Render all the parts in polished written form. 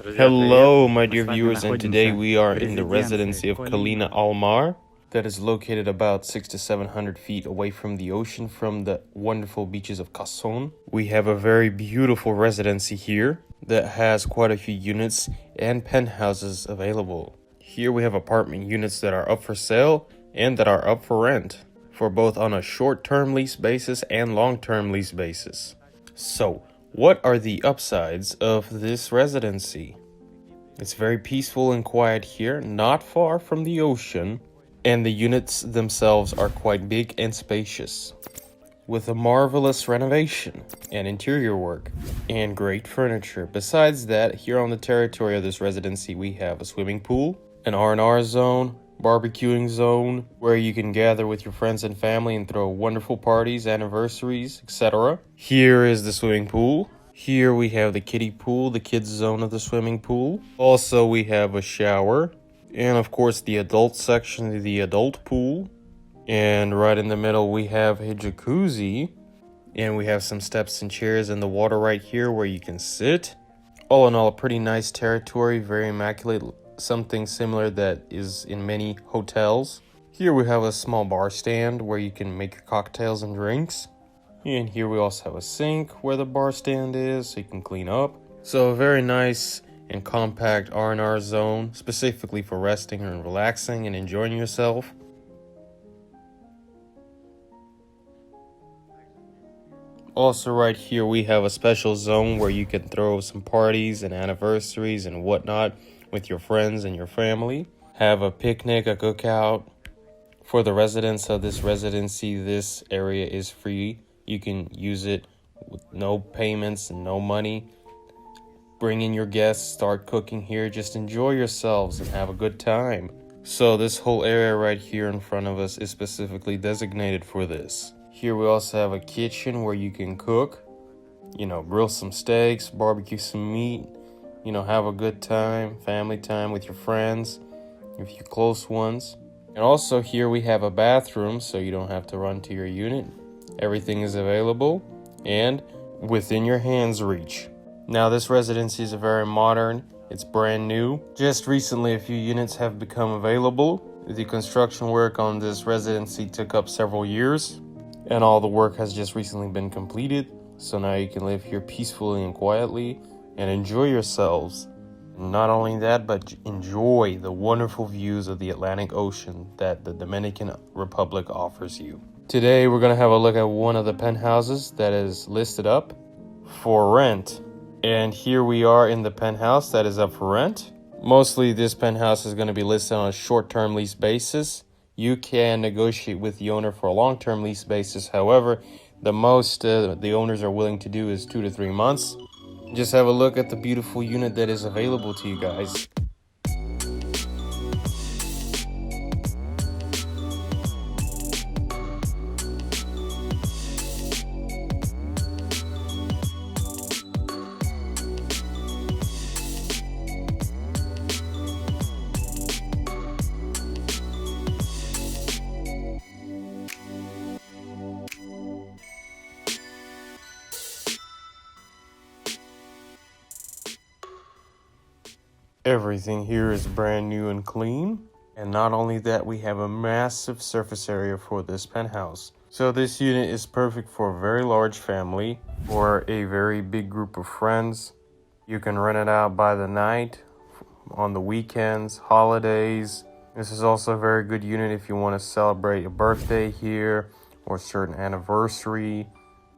Hello, my dear viewers, and today we are in the Residency of Colina Al Mar that is located about 600 to 700 feet away from the ocean from the wonderful beaches of Cason. We have a very beautiful residency here that has quite a few units and penthouses available. Here we have apartment units that are up for sale and that are up for rent, for both on a short-term lease basis and long-term lease basis. So, what are the upsides of this residency? It's very peaceful and quiet here, not far from the ocean, and the units themselves are quite big and spacious, with a marvelous renovation and interior work, and great furniture. Besides that, here on the territory of this residency, we have a swimming pool, an R&R zone, barbecuing zone, where you can gather with your friends and family and throw wonderful parties, anniversaries, etc. Here is the swimming pool. Here we have the kiddie pool, the kids zone of the swimming pool. Also, we have a shower. And of course, the adult section, the adult pool. And right in the middle, we have a jacuzzi. And we have some steps and chairs in the water right here where you can sit. All in all, a pretty nice territory, very immaculate. Something similar that is in many hotels. Here we have a small bar stand where you can make your cocktails and drinks. And here we also have a sink where the bar stand is, so you can clean up. So a very nice and compact R&R zone, specifically for resting and relaxing and enjoying yourself. Also right here we have a special zone where you can throw some parties and anniversaries and whatnot with your friends and your family. Have a picnic, a cookout. For the residents of this residency, this area is free. You can use it with no payments and no money. Bring in your guests, start cooking here, just enjoy yourselves and have a good time. So this whole area right here in front of us is specifically designated for this. Here we also have a kitchen where you can cook, grill some steaks, barbecue some meat, have a good time, family time with your friends, with your close ones. And also here we have a bathroom, so you don't have to run to your unit. Everything is available and within your hands reach. Now this residency is very modern. It's brand new. Just recently a few units have become available. The construction work on this residency took up several years, and all the work has just recently been completed. So now you can live here peacefully and quietly and enjoy yourselves. Not only that, but enjoy the wonderful views of the Atlantic Ocean that the Dominican Republic offers you. Today we're going to have a look at one of the penthouses that is listed up for rent. And here we are in the penthouse that is up for rent. Mostly this penthouse is going to be listed on a short-term lease basis. You can negotiate with the owner for a long-term lease basis. However, the most the owners are willing to do is 2 to 3 months. Just have a look at the beautiful unit that is available to you guys. Everything here is brand new and clean. And not only that, we have a massive surface area for this penthouse. So this unit is perfect for a very large family or a very big group of friends. You can rent it out by the night, on the weekends, holidays. This is also a very good unit if you want to celebrate a birthday here or a certain anniversary.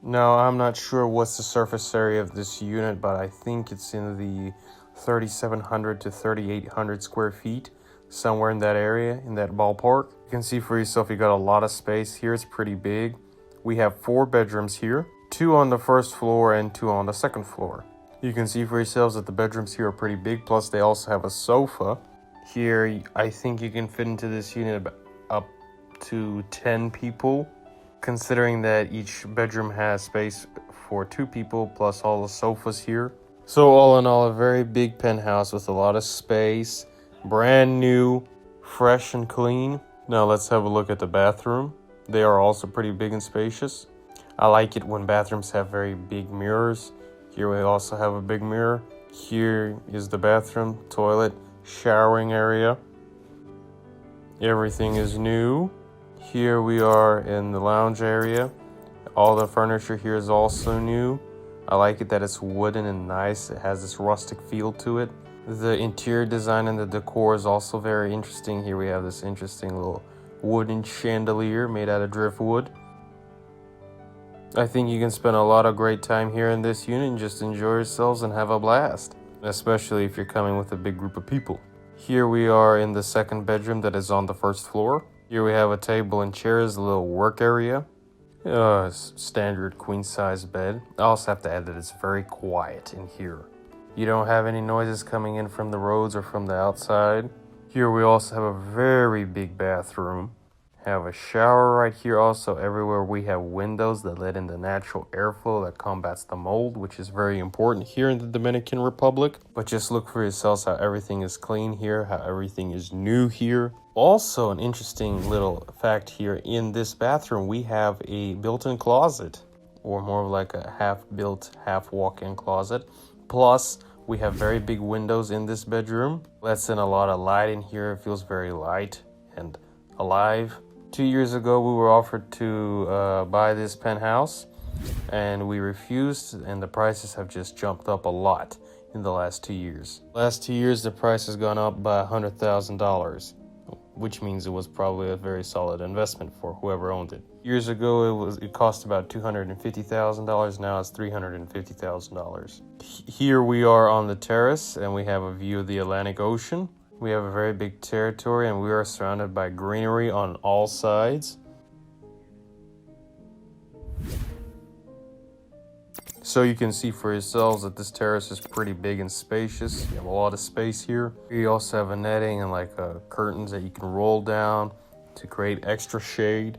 No, I'm not sure what's the surface area of this unit, but I think it's in the 3,700 to 3,800 square feet, somewhere in that area, in that ballpark. You can see for yourself, you got a lot of space here. It's pretty big. We have 4 bedrooms here, 2 on the first floor and 2 on the second floor. You can see for yourselves that the bedrooms here are pretty big, plus they also have a sofa. Here, I think you can fit into this unit up to 10 people, considering that each bedroom has space for 2 people, plus all the sofas here. So all in all, a very big penthouse with a lot of space, brand new, fresh and clean. Now let's have a look at the bathroom. They are also pretty big and spacious. I like it when bathrooms have very big mirrors. Here we also have a big mirror. Here is the bathroom, toilet, showering area. Everything is new. Here we are in the lounge area. All the furniture here is also new. I like it that it's wooden and nice. It has this rustic feel to it. The interior design and the decor is also very interesting. Here we have this interesting little wooden chandelier made out of driftwood. I think you can spend a lot of great time here in this unit and just enjoy yourselves and have a blast, especially if you're coming with a big group of people. Here we are in the second bedroom that is on the first floor. Here we have a table and chairs, a little work area. Standard queen size bed. I also have to add that it's very quiet in here. You don't have any noises coming in from the roads or from the outside. Here we also have a very big bathroom. Have a shower right here. Also everywhere we have windows that let in the natural airflow that combats the mold, which is very important here in the Dominican Republic. But just look for yourselves how everything is clean here, how everything is new here. Also an interesting little fact here, in this bathroom we have a built-in closet, or more of like a half-built, half-walk-in closet. Plus we have very big windows in this bedroom. Lets in a lot of light in here. It feels very light and alive. 2 years ago, we were offered to buy this penthouse, and we refused, and the prices have just jumped up a lot in the last 2 years. Last 2 years, the price has gone up by $100,000, which means it was probably a very solid investment for whoever owned it. Years ago, it cost about $250,000. Now it's $350,000. Here we are on the terrace, and we have a view of the Atlantic Ocean. We have a very big territory and we are surrounded by greenery on all sides. So you can see for yourselves that this terrace is pretty big and spacious. You have a lot of space here. You also have a netting and like curtains that you can roll down to create extra shade.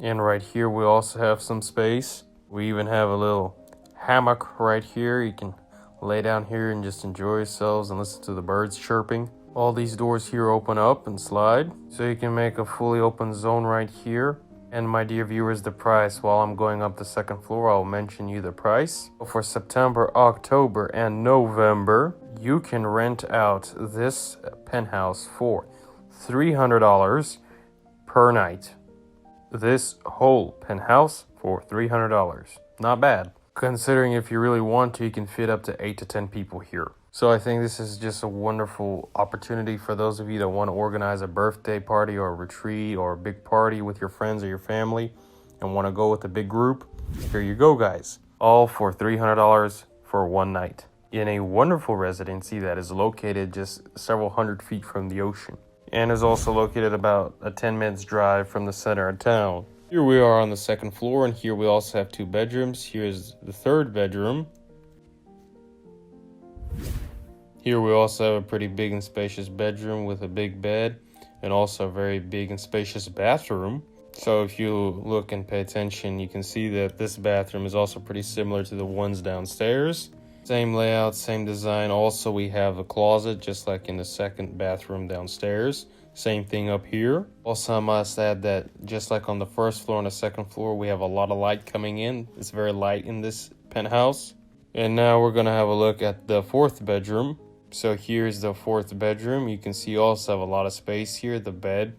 And right here we also have some space. We even have a little hammock right here. You can lay down here and just enjoy yourselves and listen to the birds chirping. All these doors here open up and slide, so you can make a fully open zone right here. And my dear viewers, the price, while I'm going up the second floor, I'll mention you the price. For September, October, and November, you can rent out this penthouse for $300 per night. This whole penthouse for $300. Not bad. Considering if you really want to, you can fit up to 8 to 10 people here. So I think this is just a wonderful opportunity for those of you that want to organize a birthday party or a retreat or a big party with your friends or your family and want to go with a big group. Here you go, guys. All for $300 for one night in a wonderful residency that is located just several hundred feet from the ocean and is also located about a 10 minutes drive from the center of town. Here we are on the second floor, and here we also have 2 bedrooms. Here's the third bedroom. Here we also have a pretty big and spacious bedroom with a big bed and also a very big and spacious bathroom. So if you look and pay attention, you can see that this bathroom is also pretty similar to the ones downstairs. Same layout, same design. Also, we have a closet just like in the second bathroom downstairs. Same thing up here. Also, I must add that just like on the first floor and the second floor, we have a lot of light coming in. It's very light in this penthouse. And now we're going to have a look at the fourth bedroom. So here's the fourth bedroom. You can see also have a lot of space here. The bed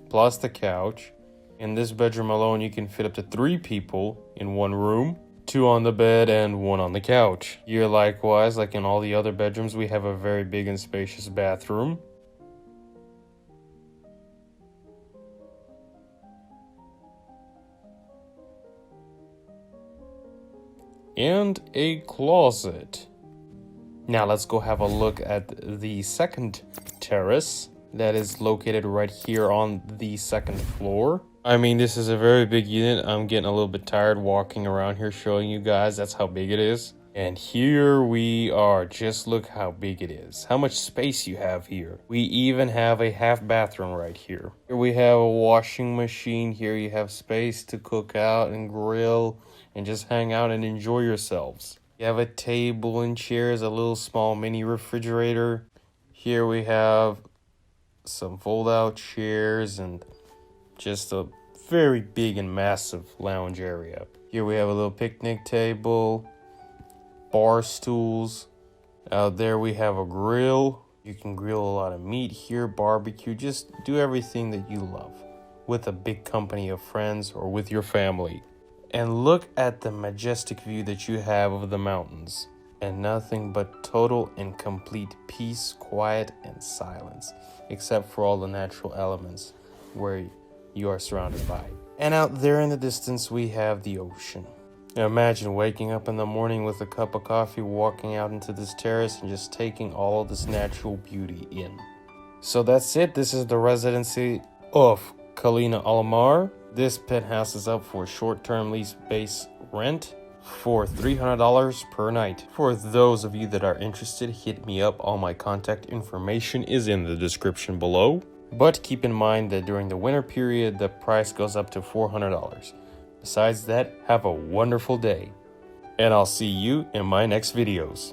plus the couch. In this bedroom alone, you can fit up to 3 people in one room. 2 on the bed and 1 on the couch. Here likewise, like in all the other bedrooms, we have a very big and spacious bathroom. And a closet. Now let's go have a look at the second terrace that is located right here on the second floor. I mean, this is a very big unit. I'm getting a little bit tired walking around here showing you guys. That's how big it is. And here we are. Just look how big it is. How much space you have here. We even have a half bathroom right here. Here we have a washing machine. Here you have space to cook out and grill and just hang out and enjoy yourselves. You have a table and chairs, a little small mini refrigerator. Here we have some fold-out chairs and just a very big and massive lounge area. Here we have a little picnic table, bar stools. Out there we have a grill. You can grill a lot of meat here, barbecue, just do everything that you love with a big company of friends or with your family. And look at the majestic view that you have of the mountains, and nothing but total and complete peace, quiet, and silence, except for all the natural elements where you are surrounded by. And out there in the distance, we have the ocean. Now imagine waking up in the morning with a cup of coffee, walking out into this terrace, and just taking all of this natural beauty in. So that's it. This is the Residency of Colina Al Mar. This penthouse is up for short-term lease base rent for $300 per night. For those of you that are interested, hit me up. All my contact information is in the description below. But keep in mind that during the winter period, the price goes up to $400. Besides that, have a wonderful day. And I'll see you in my next videos.